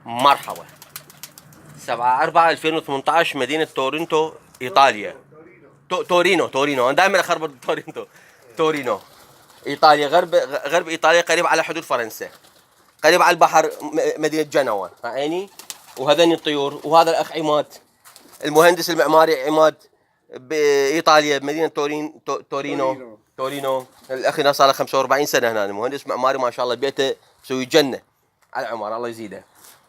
مرحبا. 7/4/2018 مدينة تورنتو إيطاليا. تورينو أنا دائما أخربط تورينو إيطاليا، غرب إيطاليا، قريب على حدود فرنسا، قريب على البحر، مدينة جنوة عيني. وهذني الطيور، وهذا الأخ عماد المهندس المعماري عماد بإيطاليا بمدينة تورينو. الأخ هنا صار له 45 سنة هنا، مهندس معماري ما شاء الله، بيته مسوي جنة على العمارة الله يزيده.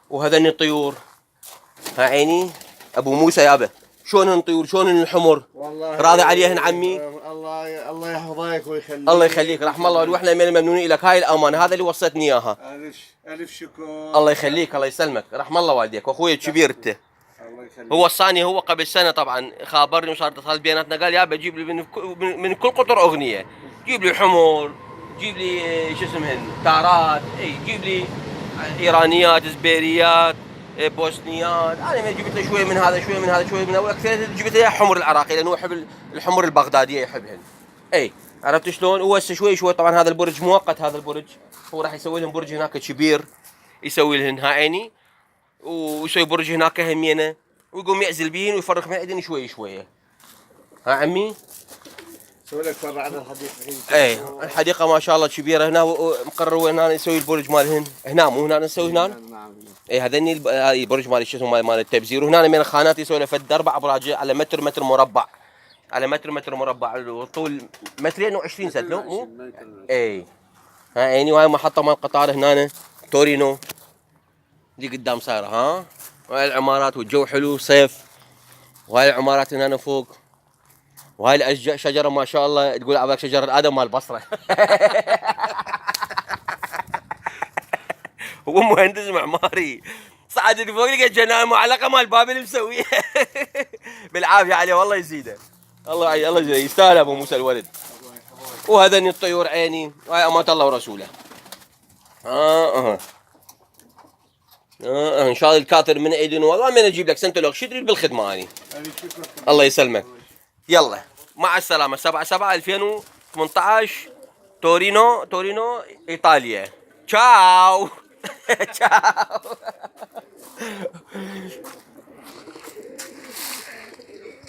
وهذني الطيور ها عيني ابو موسى يابا، شلون الطيور، شلون الحمر، والله راضي عليهن عمي؟ الله يحفظك ويخليك. الله يخليك رحم الله، واحنا من الممنونين لك، هاي الامانه هذا اللي وصلتني اياها. الف شكر. الله يخليك الله يسلمك، رحم الله والديك واخوي الكبير انت. الله يخليك. هو وصاني، هو قبل سنه طبعا خابرني وصار اتصال بيناتنا، قال يابا جيب لي من كل قطر اغنيه، جيب لي حمر، جيب لي شو اسمهن تارات، اي جيب لي ايرانيات، زبيريات، بوسنيات. انا جبت له شويه من هذا شويه من هذا شويه من هذا، واكثر جبت له حمر العراقي لانه يحب الحمر البغداديه يحبهن. اي عرفت شلون؟ هو هسه شوي شوي طبعا هذا البرج مؤقت، هذا البرج هو راح يسوي لهم برج هناك كبير، يسوي لهن ها عيني، ويسوي برج هناك همينه، ويقوم يعزل بيهن ويفرق معدن شوي شويه. ها عمي؟ سوي لك فرع عن الحديقه. اي الحديقه ما شاء الله كبيره هنا، ومقرروا هنا يسوي البرج مالهن هنا، مو هنا نسوي هنا. نعم. اي هذني البرج مال شو اسمه مال التبزير، وهنا من الخانات يسوي له فد 4 ابراج على متر مربع، على متر مربع، وطول 2 سنتي مو؟ اي ها عيني. وهاي محطه مال القطار هنا تورينو دي قدام صايره ها. وهاي العمارات والجو حلو صيف، وهاي العمارات هنا فوق، وهاي الاشجار شجره ما شاء الله تقول عبالك شجر الادم مال البصره. هو مهندس معماري صعد فوق لقى جناين معلقه مال بابل مسويها. بالعافيه عليه والله يزيده، الله يزيده، يستاهل ابو موسى الولد. وهذني الطيور عيني، وهاي امانه الله ورسوله. ان شاء الله الكاثر من عيدن، والله من اجيب لك سنتلوك شو تريد بالخدمه هذه. الله يسلمك. يلا مع السلامه. 7/7/2018 تورينو ايطاليا. تشاو. تشاو.